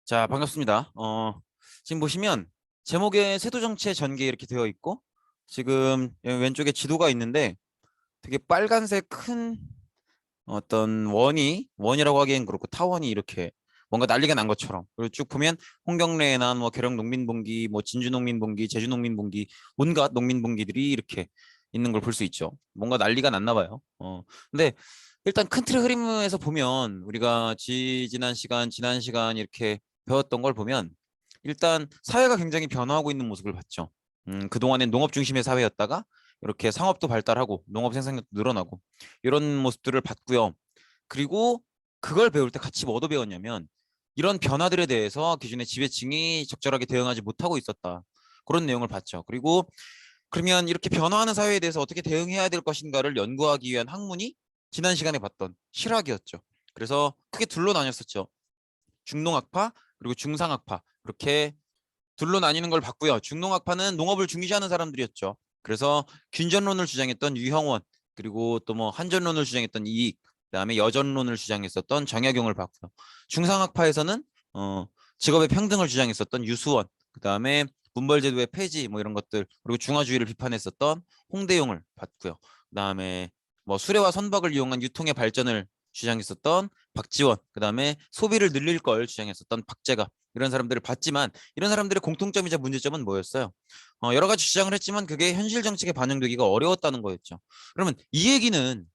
자, 반갑습니다. 지금 보시면 제목에 세도 정치의 전개 이렇게 되어 있고 지금 왼쪽에 지도가 있는데 되게 빨간색 큰 어떤 원이라고 하기엔 그렇고 타원이 이렇게 뭔가 난리가 난 것처럼 그리고 쭉 보면 홍경래나 뭐 계령 농민분기, 뭐 진주 농민분기, 제주 농민분기 온갖 농민분기들이 이렇게 있는 걸 볼 수 있죠. 뭔가 난리가 났나 봐요. 근데 일단 큰 틀의 흐름에서 보면 우리가 지난 시간 이렇게 배웠던 걸 보면 일단 사회가 굉장히 변화하고 있는 모습을 봤죠. 그동안엔 농업 중심의 사회였다가 이렇게 상업도 발달하고 농업 생산력도 늘어나고 이런 모습들을 봤고요. 그리고 그걸 배울 때 같이 뭐 얻어 배웠냐면 이런 변화들에 대해서 기존의 지배층이 적절하게 대응하지 못하고 있었다. 그런 내용을 봤죠. 그리고 그러면 이렇게 변화하는 사회에 대해서 어떻게 대응해야 될 것인가를 연구하기 위한 학문이 지난 시간에 봤던 실학이었죠. 그래서 크게 둘로 나뉘었었죠. 중농학파 그리고 중상학파 이렇게 둘로 나뉘는 걸 봤고요. 중농학파는 농업을 중시하는 사람들이었죠. 그래서 균전론을 주장했던 유형원 그리고 또 뭐 한전론을 주장했던 이익 그다음에 여전론을 주장했었던 정약용을 봤고요. 중상학파에서는 직업의 평등을 주장했었던 유수원 그다음에 문벌제도의 폐지 뭐 이런 것들 그리고 중화주의를 비판했었던 홍대용을 봤고요. 그다음에 뭐 수레와 선박을 이용한 유통의 발전을 주장했었던 박지원 그다음에 소비를 늘릴 걸 주장했었던 박재가 이런 사람들을 봤지만 이런 사람들의 공통점이자 문제점은 뭐였어요? 여러 가지 주장을 했지만 그게 현실 정책에 반영되기가 어려웠다는 거였죠. 그러면 이 얘기는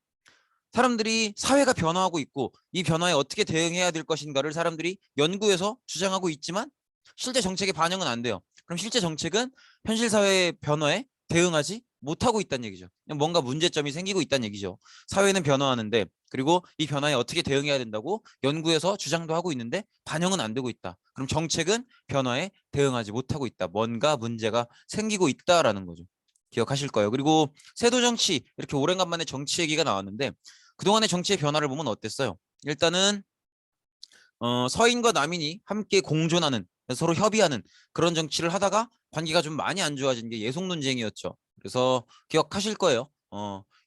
사람들이 사회가 변화하고 있고 이 변화에 어떻게 대응해야 될 것인가를 사람들이 연구해서 주장하고 있지만 실제 정책에 반영은 안 돼요. 그럼 실제 정책은 현실 사회의 변화에 대응하지 못하고 있다는 얘기죠. 뭔가 문제점이 생기고 있다는 얘기죠. 사회는 변화하는데 그리고 이 변화에 어떻게 대응해야 된다고 연구해서 주장도 하고 있는데 반영은 안 되고 있다. 그럼 정책은 변화에 대응하지 못하고 있다. 뭔가 문제가 생기고 있다라는 거죠. 기억하실 거예요. 그리고 세도 정치 이렇게 오랜만에 정치 얘기가 나왔는데 그동안의 정치의 변화를 보면 어땠어요? 일단은 서인과 남인이 함께 공존하는 서로 협의하는 그런 정치를 하다가 관계가 좀 많이 안 좋아진 게 예속 논쟁이었죠. 그래서 기억하실 거예요.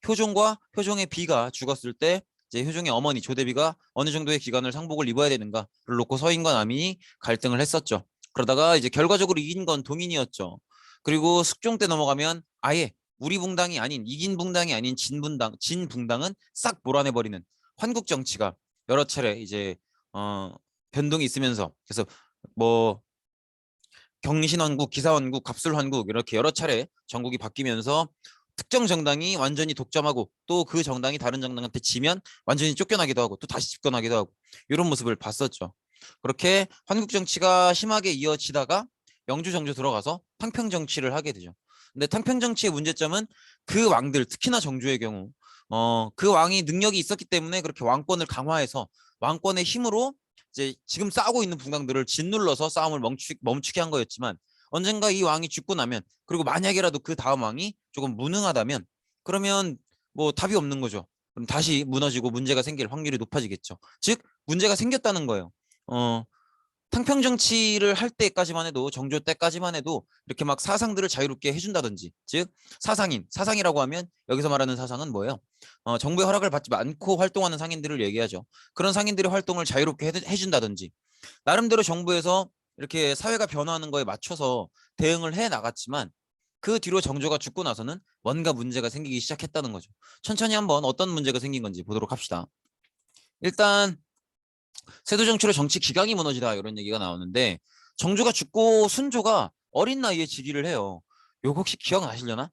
효종과 효종의 비가 죽었을 때 이제 효종의 어머니 조대비가 어느 정도의 기간을 상복을 입어야 되는가를 놓고 서인과 남인이 갈등을 했었죠. 그러다가 이제 결과적으로 이긴 건 동인이었죠. 그리고 숙종 때 넘어가면 아예 우리 붕당이 아닌 이긴 붕당이 아닌 진붕당은 싹 몰아내버리는 환국 정치가 여러 차례 이제 어, 변동이 있으면서 그래서 뭐 경신원국, 기사원국, 갑술환국 이렇게 여러 차례 정국이 바뀌면서 특정 정당이 완전히 독점하고 또 그 정당이 다른 정당한테 지면 완전히 쫓겨나기도 하고 또 다시 집권하기도 하고 이런 모습을 봤었죠. 그렇게 환국 정치가 심하게 이어지다가 영주 정주 들어가서 탕평 정치를 하게 되죠. 근데 탕평 정치의 문제점은 그 왕들 특히나 정주의 경우 그 왕이 능력이 있었기 때문에 그렇게 왕권을 강화해서 왕권의 힘으로 이제 지금 싸우고 있는 분당들을 짓눌러서 싸움을 멈추게 한 거였지만 언젠가 이 왕이 죽고 나면 그리고 만약에라도 그 다음 왕이 조금 무능하다면 그러면 뭐 답이 없는 거죠. 그럼 다시 무너지고 문제가 생길 확률이 높아지겠죠. 즉 문제가 생겼다는 거예요. 어, 탕평 정치를 할 때까지만 해도 정조 때까지만 해도 이렇게 막 사상들을 자유롭게 해준다든지 즉 사상이라고 하면 여기서 말하는 사상은 뭐예요? 정부의 허락을 받지 않고 활동하는 상인들을 얘기하죠. 그런 상인들의 활동을 자유롭게 해준다든지 나름대로 정부에서 이렇게 사회가 변화하는 거에 맞춰서 대응을 해 나갔지만 그 뒤로 정조가 죽고 나서는 뭔가 문제가 생기기 시작했다는 거죠. 천천히 한번 어떤 문제가 생긴 건지 보도록 합시다. 일단 세도 정치로 정치 기강이 무너지다 이런 얘기가 나오는데 정조가 죽고 순조가 어린 나이에 즉위를 해요. 요거 혹시 기억나시려나?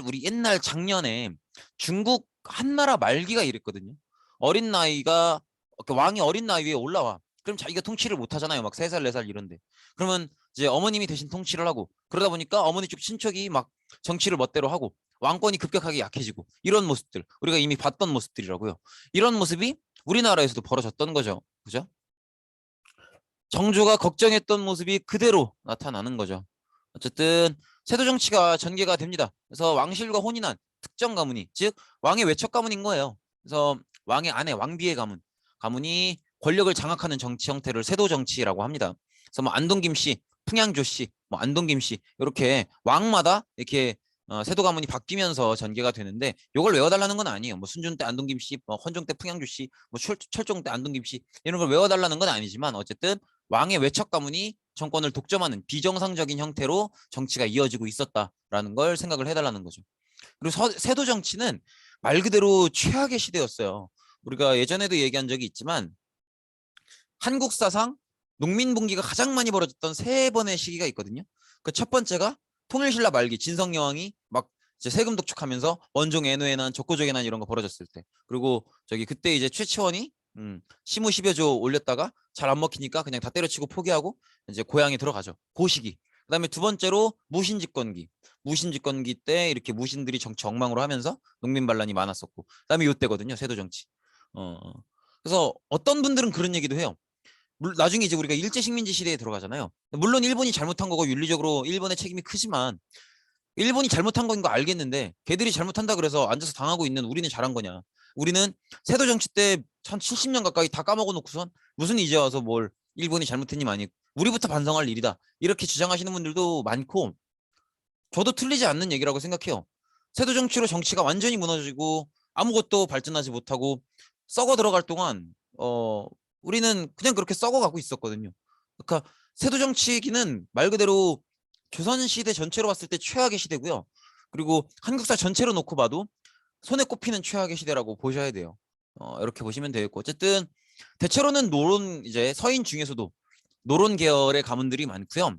우리 옛날 작년에 중국 한나라 말기가 이랬거든요. 어린 나이가 왕이 어린 나이에 올라와. 그럼 자기가 통치를 못 하잖아요. 막 3살, 4살 이런데. 그러면 이제 어머님이 대신 통치를 하고 그러다 보니까 어머니 쪽 친척이 막 정치를 멋대로 하고 왕권이 급격하게 약해지고 이런 모습들 우리가 이미 봤던 모습들이라고요. 이런 모습이 우리나라에서도 벌어졌던 거죠. 그죠? 정조가 걱정했던 모습이 그대로 나타나는 거죠. 어쨌든 세도 정치가 전개가 됩니다. 그래서 왕실과 혼인한 특정 가문이 즉 왕의 외척 가문인 거예요. 그래서 왕의 아내 왕비의 가문이 권력을 장악하는 정치 형태를 세도 정치라고 합니다. 그래서 뭐 안동김 씨, 풍양조 씨, 뭐 안동김 씨 이렇게 왕마다 이렇게 세도 가문이 바뀌면서 전개가 되는데 이걸 외워달라는 건 아니에요. 뭐 순준 때 안동김 씨, 뭐 헌종 때 풍양조 씨, 뭐 철종 때 안동김 씨 이런 걸 외워달라는 건 아니지만 어쨌든 왕의 외척 가문이 정권을 독점하는 비정상적인 형태로 정치가 이어지고 있었다라는 걸 생각을 해달라는 거죠. 그리고 세도 정치는 말 그대로 최악의 시대였어요. 우리가 예전에도 얘기한 적이 있지만 한국 사상 농민분기가 가장 많이 벌어졌던 세 번의 시기가 있거든요. 그 첫 번째가 통일신라 말기 진성여왕이 막 이제 세금 독촉하면서 원종 애노애난 적고적애난 이런 거 벌어졌을 때, 그리고 저기 그때 이제 최치원이 시무 10여조 올렸다가 잘 안 먹히니까 그냥 다 때려치고 포기하고 이제 고향에 들어가죠. 그 시기. 그다음에 두 번째로 무신집권기. 무신집권기 때 이렇게 무신들이 정치 엉망으로 하면서 농민 반란이 많았었고, 그다음에 요때거든요. 세도 정치. 어. 그래서 어떤 분들은 그런 얘기도 해요. 나중에 이제 우리가 일제식민지 시대에 들어가잖아요. 물론 일본이 잘못한 거고 윤리적으로 일본의 책임이 크지만, 일본이 잘못한 건 거 알겠는데 걔들이 잘못한다 그래서 앉아서 당하고 있는 우리는 잘한 거냐. 우리는 세도 정치 때 한 70년 가까이 다 까먹어 놓고선 무슨 이제 와서 뭘 일본이 잘못했니 많이, 우리부터 반성할 일이다, 이렇게 주장하시는 분들도 많고, 저도 틀리지 않는 얘기라고 생각해요. 세도 정치로 정치가 완전히 무너지고 아무것도 발전하지 못하고 썩어 들어갈 동안 우리는 그냥 그렇게 썩어가고 있었거든요. 그러니까 세도 정치기는 말 그대로 조선 시대 전체로 봤을 때 최악의 시대고요. 그리고 한국사 전체로 놓고 봐도 손에 꼽히는 최악의 시대라고 보셔야 돼요. 이렇게 보시면 되겠고, 어쨌든 대체로는 노론, 이제 서인 중에서도 노론 계열의 가문들이 많고요.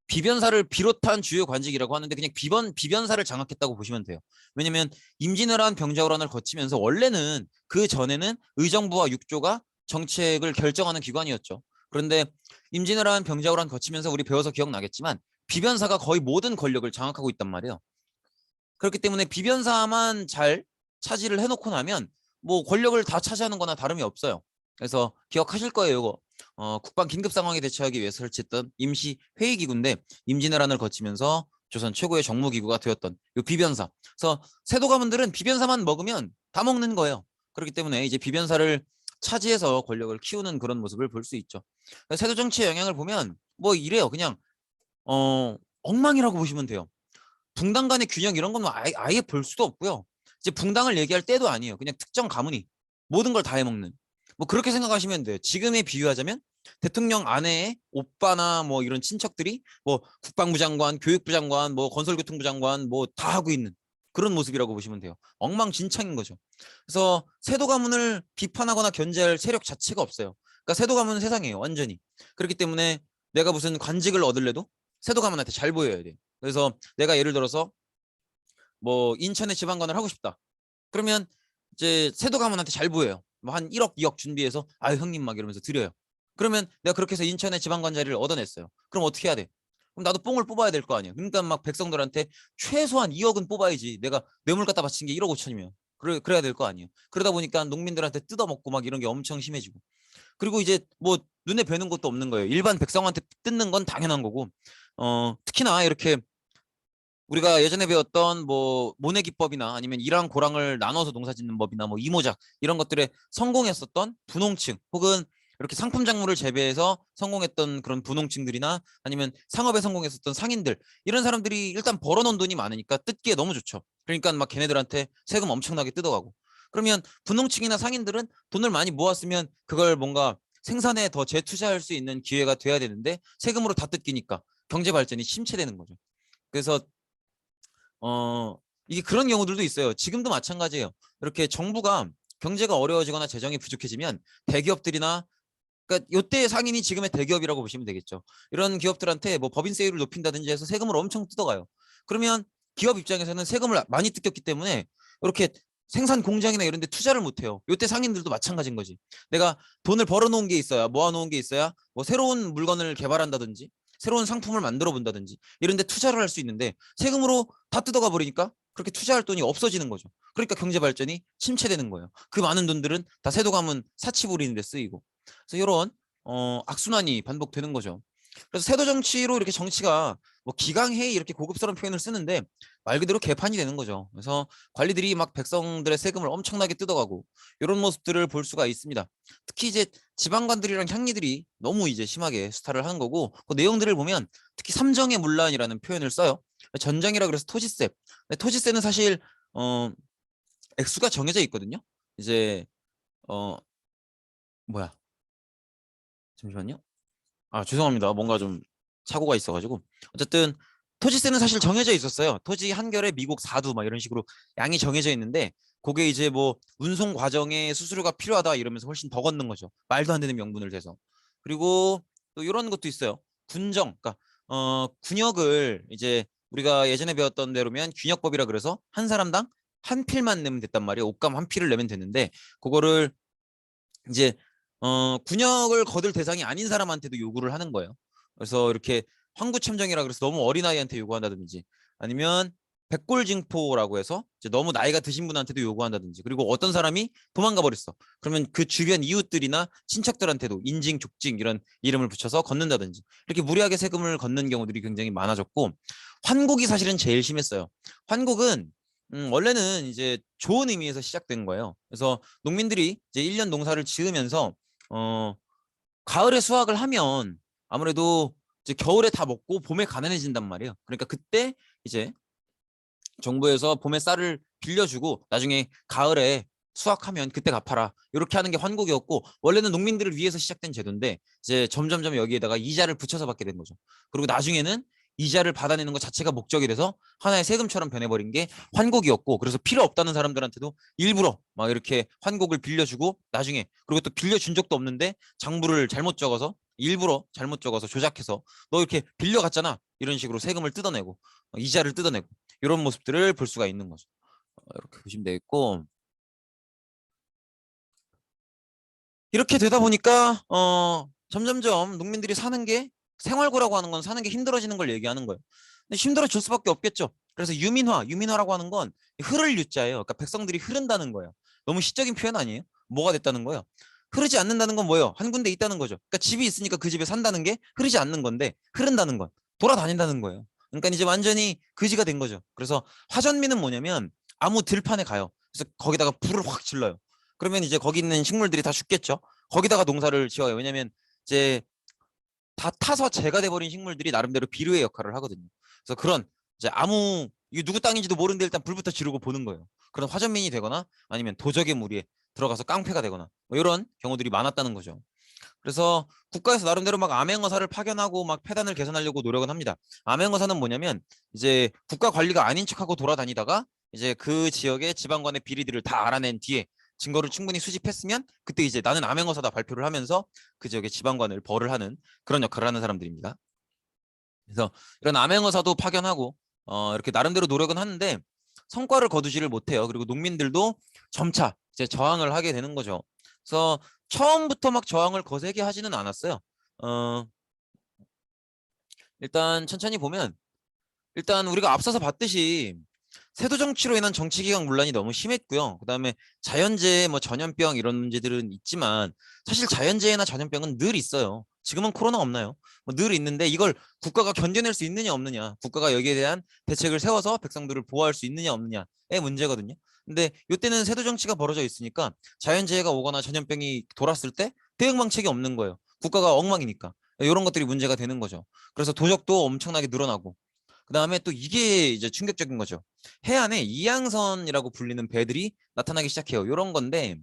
비변사를 비롯한 주요 관직이라고 하는데 그냥 비변사를 장악했다고 보시면 돼요. 왜냐면 임진왜란 병자호란을 거치면서 원래는 그 전에는 의정부와 육조가 정책을 결정하는 기관이었죠. 그런데 임진왜란 병자호란 거치면서 우리 배워서 기억나겠지만 비변사가 거의 모든 권력을 장악하고 있단 말이에요. 그렇기 때문에 비변사만 잘 차지를 해놓고 나면 뭐 권력을 다 차지하는 거나 다름이 없어요. 그래서 기억하실 거예요, 이거. 국방 긴급 상황에 대처하기 위해 설치했던 임시 회의기구인데 임진왜란을 거치면서 조선 최고의 정무기구가 되었던 이 비변사. 그래서 세도 가문들은 비변사만 먹으면 다 먹는 거예요. 그렇기 때문에 이제 비변사를 차지해서 권력을 키우는 그런 모습을 볼 수 있죠. 세도 정치의 영향을 보면 뭐 이래요. 그냥 엉망이라고 보시면 돼요. 붕당 간의 균형 이런 건 아예 볼 수도 없고요. 이제 붕당을 얘기할 때도 아니에요. 그냥 특정 가문이 모든 걸 다 해먹는. 뭐 그렇게 생각하시면 돼요. 지금에 비유하자면 대통령 아내의 오빠나 뭐 이런 친척들이 뭐 국방부 장관, 교육부 장관, 뭐 건설교통부 장관 뭐 다 하고 있는 그런 모습이라고 보시면 돼요. 엉망진창인 거죠. 그래서 세도 가문을 비판하거나 견제할 세력 자체가 없어요. 그러니까 세도 가문은 세상이에요. 완전히. 그렇기 때문에 내가 무슨 관직을 얻으려도 세도 가문한테 잘 보여야 돼. 그래서 내가 예를 들어서 뭐 인천에 지방관을 하고 싶다. 그러면 이제 세도 가문한테 잘 보여요. 뭐 한 1억, 2억 준비해서 아유 형님 막 이러면서 드려요. 그러면 내가 그렇게 해서 인천에 지방관 자리를 얻어냈어요. 그럼 어떻게 해야 돼? 그럼 나도 뽕을 뽑아야 될 거 아니야. 그러니까 막 백성들한테 최소한 2억은 뽑아야지. 내가 뇌물 갖다 바친 게 1억 5천이면. 그래야 될 거 아니에요. 그러다 보니까 농민들한테 뜯어먹고 막 이런 게 엄청 심해지고. 그리고 이제 뭐 눈에 뵈는 것도 없는 거예요. 일반 백성한테 뜯는 건 당연한 거고. 특히나 이렇게 우리가 예전에 배웠던 뭐 모내 기법이나 아니면 이랑 고랑을 나눠서 농사짓는 법이나 뭐 이모작 이런 것들에 성공했었던 분홍층, 혹은 이렇게 상품 작물을 재배해서 성공했던 그런 분홍층들이나 아니면 상업에 성공했었던 상인들, 이런 사람들이 일단 벌어놓은 돈이 많으니까 뜯기에 너무 좋죠. 그러니까 막 걔네들한테 세금 엄청나게 뜯어가고, 그러면 분홍층이나 상인들은 돈을 많이 모았으면 그걸 뭔가 생산에 더 재투자할 수 있는 기회가 돼야 되는데 세금으로 다 뜯기니까 경제 발전이 침체되는 거죠. 그래서 이게 그런 경우들도 있어요. 지금도 마찬가지예요. 이렇게 정부가 경제가 어려워지거나 재정이 부족해지면 대기업들이나, 그러니까 요때 상인이 지금의 대기업이라고 보시면 되겠죠. 이런 기업들한테 뭐 법인세율을 높인다든지 해서 세금을 엄청 뜯어가요. 그러면 기업 입장에서는 세금을 많이 뜯겼기 때문에 이렇게 생산 공장이나 이런 데 투자를 못 해요. 요때 상인들도 마찬가지인 거지. 내가 돈을 벌어 놓은 게 있어야, 모아 놓은 게 있어야 뭐 새로운 물건을 개발한다든지 새로운 상품을 만들어 본다든지 이런 데 투자를 할 수 있는데 세금으로 다 뜯어가 버리니까 그렇게 투자할 돈이 없어지는 거죠. 그러니까 경제 발전이 침체되는 거예요. 그 많은 돈들은 다 세도 가문 사치 부리는 데 쓰이고. 그래서 이런 악순환이 반복되는 거죠. 그래서 세도 정치로 이렇게 정치가 뭐 기강회의 이렇게 고급스러운 표현을 쓰는데 말 그대로 개판이 되는 거죠. 그래서 관리들이 막 백성들의 세금을 엄청나게 뜯어가고 이런 모습들을 볼 수가 있습니다. 특히 이제 지방관들이랑 향리들이 너무 이제 심하게 수탈을 한 거고, 그 내용들을 보면 특히 삼정의 문란이라는 표현을 써요. 전정이라 그래서 토지세. 토지세는 사실 액수가 정해져 있거든요. 이제 어 뭐야 잠시만요. 아, 죄송합니다. 뭔가 좀 착오가 있어가지고. 어쨌든 토지세는 사실 정해져 있었어요. 토지 한 결에 미국 4두 막 이런 식으로 양이 정해져 있는데 그게 이제 뭐 운송 과정에 수수료가 필요하다 이러면서 훨씬 더 걷는 거죠. 말도 안 되는 명분을 대서. 그리고 또 이런 것도 있어요. 군정, 그러니까 군역을 이제 우리가 예전에 배웠던 대로면 균역법이라 그래서 한 사람당 한 필만 내면 됐단 말이에요. 옷감 한 필을 내면 됐는데 그거를 이제 군역을 거둘 대상이 아닌 사람한테도 요구를 하는 거예요. 그래서 이렇게 황구참정이라 그래서 너무 어린아이한테 요구한다든지 아니면 백골징포라고 해서 이제 너무 나이가 드신 분한테도 요구한다든지 그리고 어떤 사람이 도망가 버렸어. 그러면 그 주변 이웃들이나 친척들한테도 인징, 족징 이런 이름을 붙여서 걷는다든지 이렇게 무리하게 세금을 걷는 경우들이 굉장히 많아졌고 환곡이 사실은 제일 심했어요. 환곡은 원래는 이제 좋은 의미에서 시작된 거예요. 그래서 농민들이 이제 1년 농사를 지으면서 가을에 수확을 하면 아무래도 이제 겨울에 다 먹고 봄에 가난해진단 말이에요. 그러니까 그때 이제 정부에서 봄에 쌀을 빌려주고 나중에 가을에 수확하면 그때 갚아라. 이렇게 하는 게 환곡이었고 원래는 농민들을 위해서 시작된 제도인데 이제 점점점 여기에다가 이자를 붙여서 받게 된 거죠. 그리고 나중에는 이자를 받아내는 것 자체가 목적이 돼서 하나의 세금처럼 변해버린 게 환곡이었고 그래서 필요 없다는 사람들한테도 일부러 막 이렇게 환곡을 빌려주고 나중에 그리고 또 빌려준 적도 없는데 장부를 잘못 적어서 일부러 잘못 적어서 조작해서 너 이렇게 빌려갔잖아 이런 식으로 세금을 뜯어내고 이자를 뜯어내고 이런 모습들을 볼 수가 있는 거죠. 이렇게 보시면 되겠고 이렇게 되다 보니까 점점점 농민들이 사는 게 생활고라고 하는 건 사는 게 힘들어지는 걸 얘기하는 거예요. 근데 힘들어질 수밖에 없겠죠. 그래서 유민화라고 하는 건 흐를 유자예요. 그러니까 백성들이 흐른다는 거예요. 너무 시적인 표현 아니에요? 뭐가 됐다는 거예요? 흐르지 않는다는 건 뭐예요? 한 군데 있다는 거죠. 그러니까 집이 있으니까 그 집에 산다는 게 흐르지 않는 건데 흐른다는 건 돌아다닌다는 거예요. 그러니까 이제 완전히 그지가 된 거죠. 그래서 화전민은 뭐냐면 아무 들판에 가요. 그래서 거기다가 불을 확 질러요. 그러면 이제 거기 있는 식물들이 다 죽겠죠. 거기다가 농사를 지어요. 왜냐면 이제 다 타서 재가 돼버린 식물들이 나름대로 비료의 역할을 하거든요. 그래서 그런 이제 아무 이게 누구 땅인지도 모르는데 일단 불부터 지르고 보는 거예요. 그런 화전민이 되거나 아니면 도적의 무리에 들어가서 깡패가 되거나 뭐 이런 경우들이 많았다는 거죠. 그래서 국가에서 나름대로 막 암행어사를 파견하고 막 폐단을 개선하려고 노력은 합니다. 암행어사는 뭐냐면 이제 국가 관리가 아닌 척하고 돌아다니다가 이제 그 지역의 지방관의 비리들을 다 알아낸 뒤에 증거를 충분히 수집했으면 그때 이제 나는 암행어사다 발표를 하면서 그 지역의 지방관을 벌을 하는 그런 역할을 하는 사람들입니다. 그래서 이런 암행어사도 파견하고 이렇게 나름대로 노력은 하는데 성과를 거두지를 못해요. 그리고 농민들도 점차 이제 저항을 하게 되는 거죠. 그래서 처음부터 막 저항을 거세게 하지는 않았어요. 어, 일단 천천히 보면 일단 우리가 앞서서 봤듯이 세도 정치로 인한 정치 기강 문란이 너무 심했고요. 그다음에 자연재해, 뭐 전염병 이런 문제들은 있지만 사실 자연재해나 전염병은 늘 있어요. 지금은 코로나 없나요? 뭐늘 있는데 이걸 국가가 견뎌낼 수 있느냐 없느냐, 국가가 여기에 대한 대책을 세워서 백성들을 보호할 수 있느냐 없느냐의 문제거든요. 근데 이때는 세도 정치가 벌어져 있으니까 자연재해가 오거나 전염병이 돌았을 때 대응 방책이 없는 거예요. 국가가 엉망이니까. 이런 것들이 문제가 되는 거죠. 그래서 도적도 엄청나게 늘어나고 그다음에 또 이게 이제 충격적인 거죠. 해안에 이양선이라고 불리는 배들이 나타나기 시작해요. 이런 건데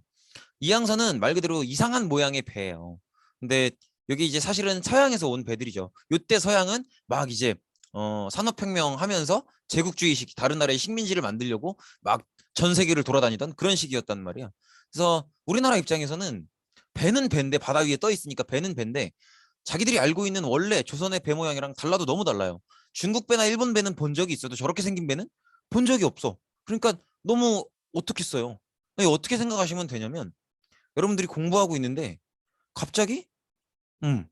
이양선은 말 그대로 이상한 모양의 배예요. 근데 여기 이제 사실은 서양에서 온 배들이죠. 요때 서양은 막 이제 산업혁명 하면서 제국주의식 다른 나라의 식민지를 만들려고 막 전 세계를 돌아다니던 그런 시기였단 말이야. 그래서 우리나라 입장에서는 배는 배인데 바다 위에 떠 있으니까 배는 배인데 자기들이 알고 있는 원래 조선의 배 모양이랑 달라도 너무 달라요. 중국 배나 일본 배는 본 적이 있어도 저렇게 생긴 배는 본 적이 없어. 그러니까 너무 어떻겠어요. 어떻게 생각하시면 되냐면 여러분들이 공부하고 있는데 갑자기 음,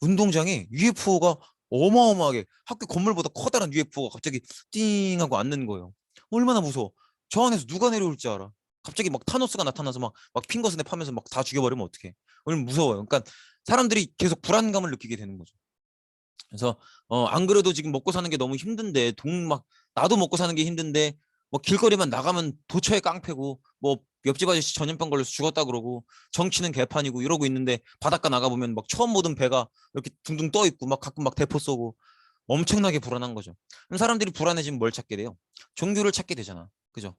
운동장에 UFO가 어마어마하게 학교 건물보다 커다란 UFO가 갑자기 띵 하고 앉는 거예요. 얼마나 무서워. 저 안에서 누가 내려올지 알아. 갑자기 막 타노스가 나타나서 막 핑거스냅 하면서 막 다 죽여버리면 어떡해. 얼마나 무서워요. 그러니까 사람들이 계속 불안감을 느끼게 되는 거죠. 그래서 안 그래도 지금 먹고 사는 게 너무 힘든데 돈 막 나도 먹고 사는 게 힘든데 뭐 길거리만 나가면 도처에 깡패고 뭐 옆집 아저씨 전염병 걸려서 죽었다 그러고 정치는 개판이고 이러고 있는데 바닷가 나가 보면 막 처음 보던 배가 이렇게 둥둥 떠 있고 막 가끔 막 대포 쏘고 엄청나게 불안한 거죠. 그럼 사람들이 불안해지면 뭘 찾게 돼요? 종교를 찾게 되잖아. 그죠?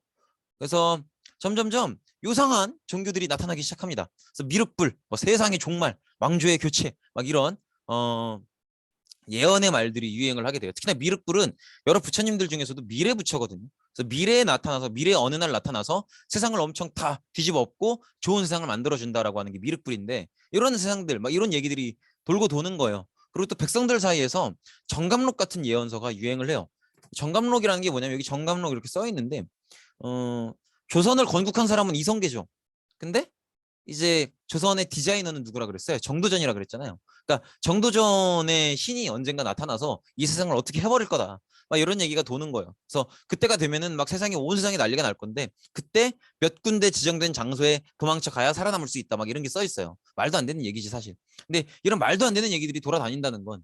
그래서 점점점 요상한 종교들이 나타나기 시작합니다. 그래서 미륵불, 뭐 세상의 종말, 왕조의 교체, 막 이런 예언의 말들이 유행을 하게 돼요. 특히나 미륵불은 여러 부처님들 중에서도 미래 부처거든요. 그래서 미래에 나타나서 미래 어느 날 나타나서 세상을 엄청 다 뒤집어 엎고 좋은 세상을 만들어준다라고 하는 게 미륵불인데, 이런 세상들 막 이런 얘기들이 돌고 도는 거예요. 그리고 또 백성들 사이에서 정감록 같은 예언서가 유행을 해요. 정감록이라는 게 뭐냐면 여기 정감록 이렇게 써 있는데 조선을 건국한 사람은 이성계죠. 근데 이제 조선의 디자이너는 누구라 그랬어요? 정도전이라 그랬잖아요. 그러니까 정도전의 신이 언젠가 나타나서 이 세상을 어떻게 해버릴 거다. 막 이런 얘기가 도는 거예요. 그래서 그때가 되면은 막 세상에 온 세상에 난리가 날 건데, 그때 몇 군데 지정된 장소에 도망쳐 가야 살아남을 수 있다. 막 이런 게 써 있어요. 말도 안 되는 얘기지 사실. 근데 이런 말도 안 되는 얘기들이 돌아다닌다는 건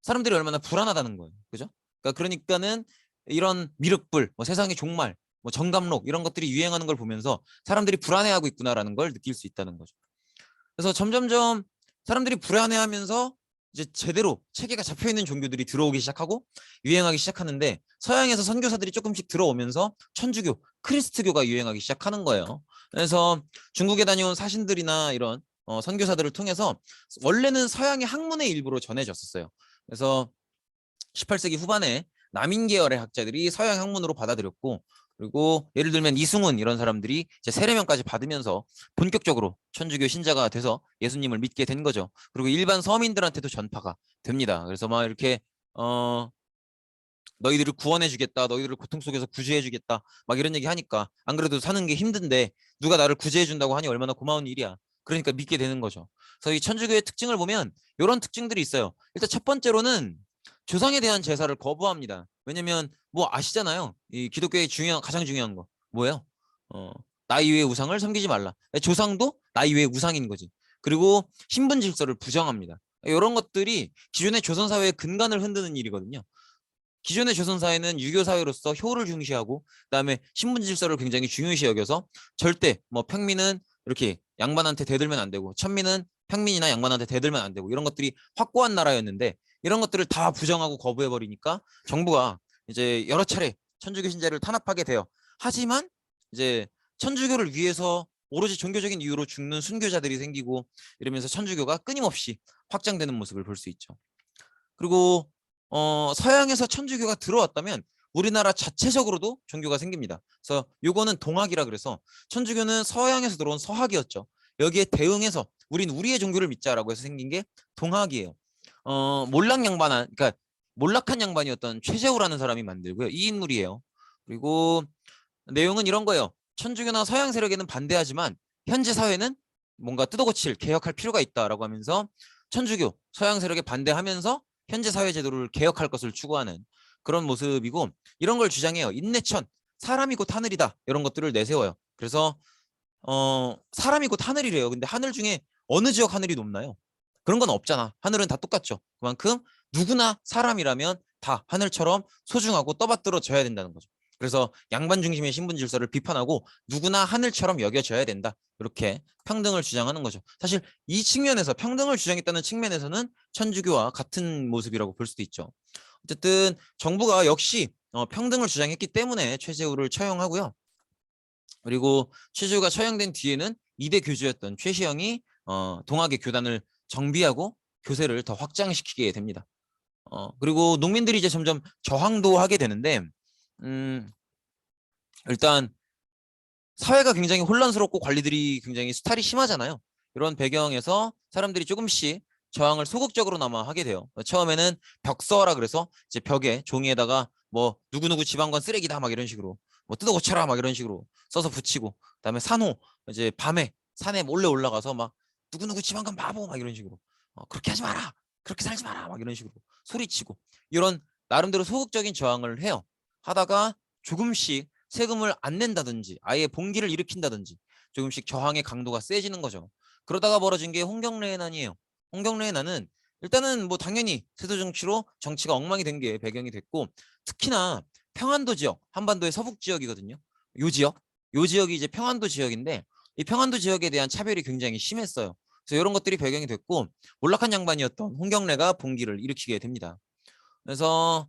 사람들이 얼마나 불안하다는 거예요. 그죠? 그러니까는 이런 미륵불, 뭐 세상의 종말, 뭐 정감록 이런 것들이 유행하는 걸 보면서 사람들이 불안해하고 있구나라는 걸 느낄 수 있다는 거죠. 그래서 점점점 사람들이 불안해하면서 이제 제대로 체계가 잡혀 있는 종교들이 들어오기 시작하고 유행하기 시작하는데, 서양에서 선교사들이 조금씩 들어오면서 천주교, 크리스트교가 유행하기 시작하는 거예요. 그래서 중국에 다녀온 사신들이나 이런 선교사들을 통해서 원래는 서양의 학문의 일부로 전해졌었어요. 그래서 18세기 후반에 남인 계열의 학자들이 서양 학문으로 받아들였고, 그리고 예를 들면 이승훈 이런 사람들이 이제 세례명까지 받으면서 본격적으로 천주교 신자가 돼서 예수님을 믿게 된 거죠. 그리고 일반 서민들한테도 전파가 됩니다. 그래서 막 이렇게 너희들을 구원해 주겠다, 너희들을 고통 속에서 구제해 주겠다, 막 이런 얘기 하니까 안 그래도 사는 게 힘든데 누가 나를 구제해 준다고 하니 얼마나 고마운 일이야. 그러니까 믿게 되는 거죠. 그래서 이 천주교의 특징을 보면 이런 특징들이 있어요. 일단 첫 번째로는 조상에 대한 제사를 거부합니다. 왜냐면 뭐 아시잖아요. 이 기독교의 가장 중요한 거 뭐예요? 어, 나 이외의 우상을 섬기지 말라. 조상도 나 이외의 우상인 거지. 그리고 신분 질서를 부정합니다. 이런 것들이 기존의 조선 사회의 근간을 흔드는 일이거든요. 기존의 조선 사회는 유교 사회로서 효를 중시하고 그다음에 신분 질서를 굉장히 중요시 여겨서 절대 뭐 평민은 이렇게 양반한테 대들면 안 되고 천민은 평민이나 양반한테 대들면 안 되고 이런 것들이 확고한 나라였는데, 이런 것들을 다 부정하고 거부해 버리니까 정부가 이제 여러 차례 천주교 신자를 탄압하게 돼요. 하지만 이제 천주교를 위해서 오로지 종교적인 이유로 죽는 순교자들이 생기고 이러면서 천주교가 끊임없이 확장되는 모습을 볼 수 있죠. 그리고 서양에서 천주교가 들어왔다면 우리나라 자체적으로도 종교가 생깁니다. 그래서 요거는 동학이라 그래서 천주교는 서양에서 들어온 서학이었죠. 여기에 대응해서 우린 우리의 종교를 믿자라고 해서 생긴 게 동학이에요. 그러니까 몰락한 양반이었던 최재우라는 사람이 만들고요. 이 인물이에요. 그리고 내용은 이런 거예요. 천주교나 서양 세력에는 반대하지만 현재 사회는 뭔가 뜯어고칠, 개혁할 필요가 있다라고 하면서 천주교, 서양 세력에 반대하면서 현재 사회 제도를 개혁할 것을 추구하는 그런 모습이고, 이런 걸 주장해요. 인내천, 사람이 곧 하늘이다, 이런 것들을 내세워요. 그래서 사람이 곧 하늘이래요. 근데 하늘 중에 어느 지역 하늘이 높나요? 그런 건 없잖아. 하늘은 다 똑같죠. 그만큼 누구나 사람이라면 다 하늘처럼 소중하고 떠받들어져야 된다는 거죠. 그래서 양반 중심의 신분 질서를 비판하고 누구나 하늘처럼 여겨져야 된다. 이렇게 평등을 주장하는 거죠. 사실 이 측면에서 평등을 주장했다는 측면에서는 천주교와 같은 모습이라고 볼 수도 있죠. 어쨌든 정부가 역시 평등을 주장했기 때문에 최재우를 처형하고요. 그리고 최재우가 처형된 뒤에는 2대 교주였던 최시영이 동학의 교단을 정비하고 교세를 더 확장시키게 됩니다. 그리고 농민들이 이제 점점 저항도 하게 되는데, 일단 사회가 굉장히 혼란스럽고 관리들이 굉장히 수탈이 심하잖아요. 이런 배경에서 사람들이 조금씩 저항을 소극적으로나마 하게 돼요. 처음에는 벽서라 그래서 이제 벽에 종이에다가 뭐 누구누구 지방관 쓰레기다 막 이런 식으로, 뭐 뜯어 고쳐라 막 이런 식으로 써서 붙이고, 그다음에 산호, 이제 밤에 산에 몰래 올라가서 막 누구누구 지방관 바보 막 이런 식으로 그렇게 하지 마라, 그렇게 살지 마라 막 이런 식으로 소리치고, 이런 나름대로 소극적인 저항을 해요. 하다가 조금씩 세금을 안 낸다든지 아예 봉기를 일으킨다든지 조금씩 저항의 강도가 세지는 거죠. 그러다가 벌어진 게 홍경래의 난이에요. 홍경래의 난은 일단은 뭐 당연히 세도 정치로 정치가 엉망이 된 게 배경이 됐고, 특히나 평안도 지역, 한반도의 서북 지역이거든요. 요 지역이 이제 평안도 지역인데 이 평안도 지역에 대한 차별이 굉장히 심했어요. 그래서 이런 것들이 배경이 됐고 몰락한 양반이었던 홍경래가 봉기를 일으키게 됩니다. 그래서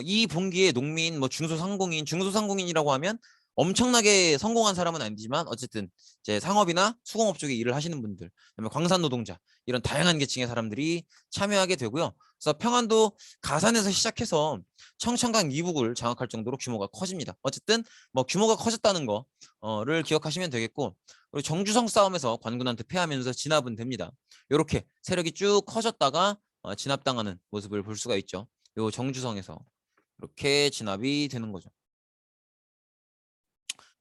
이 분기에 농민, 뭐 중소상공인이라고 하면 엄청나게 성공한 사람은 아니지만 어쨌든 이제 상업이나 수공업 쪽에 일을 하시는 분들, 그다음에 광산 노동자 이런 다양한 계층의 사람들이 참여하게 되고요. 그래서 평안도 가산에서 시작해서 청천강 이북을 장악할 정도로 규모가 커집니다. 어쨌든 뭐 규모가 커졌다는 거를 기억하시면 되겠고, 그리고 정주성 싸움에서 관군한테 패하면서 진압은 됩니다. 이렇게 세력이 쭉 커졌다가 진압당하는 모습을 볼 수가 있죠. 요 정주성에서 이렇게 진압이 되는 거죠.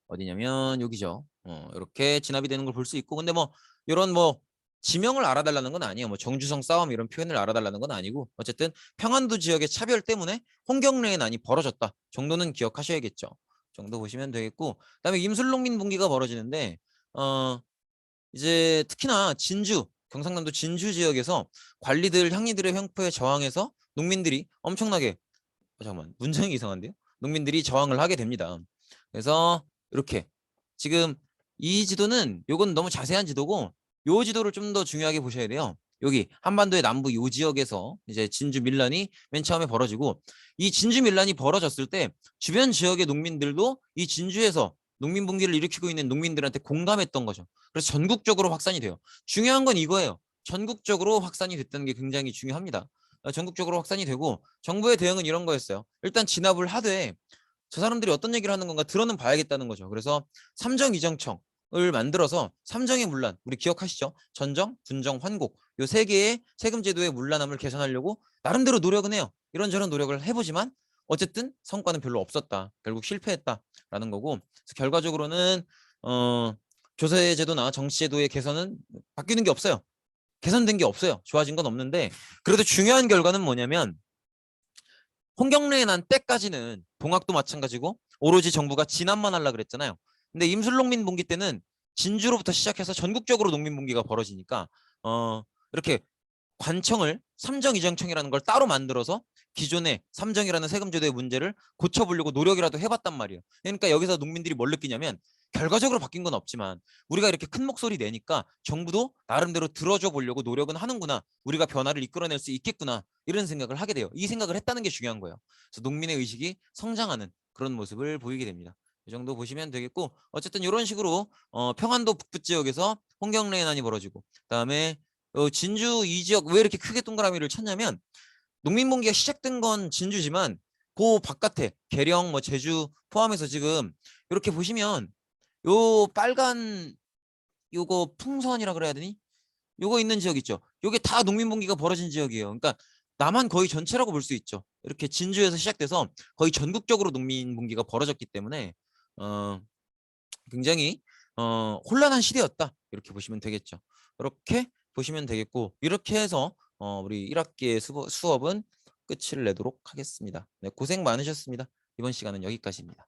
어디냐면 여기죠. 이렇게 진압이 되는 걸 볼 수 있고, 근데 뭐 이런 뭐 지명을 알아달라는 건 아니에요. 뭐 정주성 싸움 이런 표현을 알아달라는 건 아니고, 어쨌든 평안도 지역의 차별 때문에 홍경래의 난이 벌어졌다 정도는 기억하셔야겠죠. 정도 보시면 되겠고, 그다음에 임술농민 분기가 벌어지는데 이제 특히나 진주, 경상남도 진주 지역에서 관리들, 향리들의 횡포에 저항해서 농민들이 엄청나게 잠깐만 문장이 이상한데요? 농민들이 저항을 하게 됩니다. 그래서 이렇게 지금 이 지도는 요건 너무 자세한 지도고, 요 지도를 좀 더 중요하게 보셔야 돼요. 여기 한반도의 남부 요 지역에서 이제 진주 밀란이 맨 처음에 벌어지고, 이 진주 밀란이 벌어졌을 때 주변 지역의 농민들도 이 진주에서 농민 분기를 일으키고 있는 농민들한테 공감했던 거죠. 그래서 전국적으로 확산이 돼요. 중요한 건 이거예요. 전국적으로 확산이 됐다는 게 굉장히 중요합니다. 전국적으로 확산이 되고, 정부의 대응은 이런 거였어요. 일단 진압을 하되 저 사람들이 어떤 얘기를 하는 건가 들어는 봐야겠다는 거죠. 그래서 삼정이정청을 만들어서 삼정의 문란, 우리 기억하시죠? 전정, 분정, 환곡 요 세 개의 세금 제도의 문란함을 개선하려고 나름대로 노력은 해요. 이런저런 노력을 해보지만 어쨌든 성과는 별로 없었다. 결국 실패했다라는 거고, 그래서 결과적으로는 조세 제도나 정치 제도의 개선은 바뀌는 게 없어요. 개선된 게 없어요. 좋아진 건 없는데, 그래도 중요한 결과는 뭐냐면 홍경래에 난 때까지는 동학도 마찬가지고 오로지 정부가 진압만 하려고 그랬잖아요. 근데 임술농민 분기 때는 진주로부터 시작해서 전국적으로 농민 분기가 벌어지니까 이렇게 관청을 삼정이정청이라는 걸 따로 만들어서 기존의 삼정이라는 세금제도의 문제를 고쳐보려고 노력이라도 해봤단 말이에요. 그러니까 여기서 농민들이 뭘 느끼냐면, 결과적으로 바뀐 건 없지만 우리가 이렇게 큰 목소리 내니까 정부도 나름대로 들어줘 보려고 노력은 하는구나, 우리가 변화를 이끌어낼 수 있겠구나, 이런 생각을 하게 돼요. 이 생각을 했다는 게 중요한 거예요. 그래서 농민의 의식이 성장하는 그런 모습을 보이게 됩니다. 이 정도 보시면 되겠고, 어쨌든 이런 식으로 평안도 북부 지역에서 홍경래의 난이 벌어지고, 그다음에 진주 이 지역 왜 이렇게 크게 동그라미를 쳤냐면, 농민분기가 시작된 건 진주지만 그 바깥에 계령, 뭐 제주 포함해서 지금 이렇게 보시면 요 빨간 요거 풍선이라 그래야 되니? 요거 있는 지역 있죠. 요게 다 농민분기가 벌어진 지역이에요. 그러니까 남한 거의 전체라고 볼 수 있죠. 이렇게 진주에서 시작돼서 거의 전국적으로 농민분기가 벌어졌기 때문에 어, 굉장히 혼란한 시대였다, 이렇게 보시면 되겠죠. 이렇게 보시면 되겠고, 이렇게 해서 우리 1학기의 수업은 끝을 내도록 하겠습니다. 네, 고생 많으셨습니다. 이번 시간은 여기까지입니다.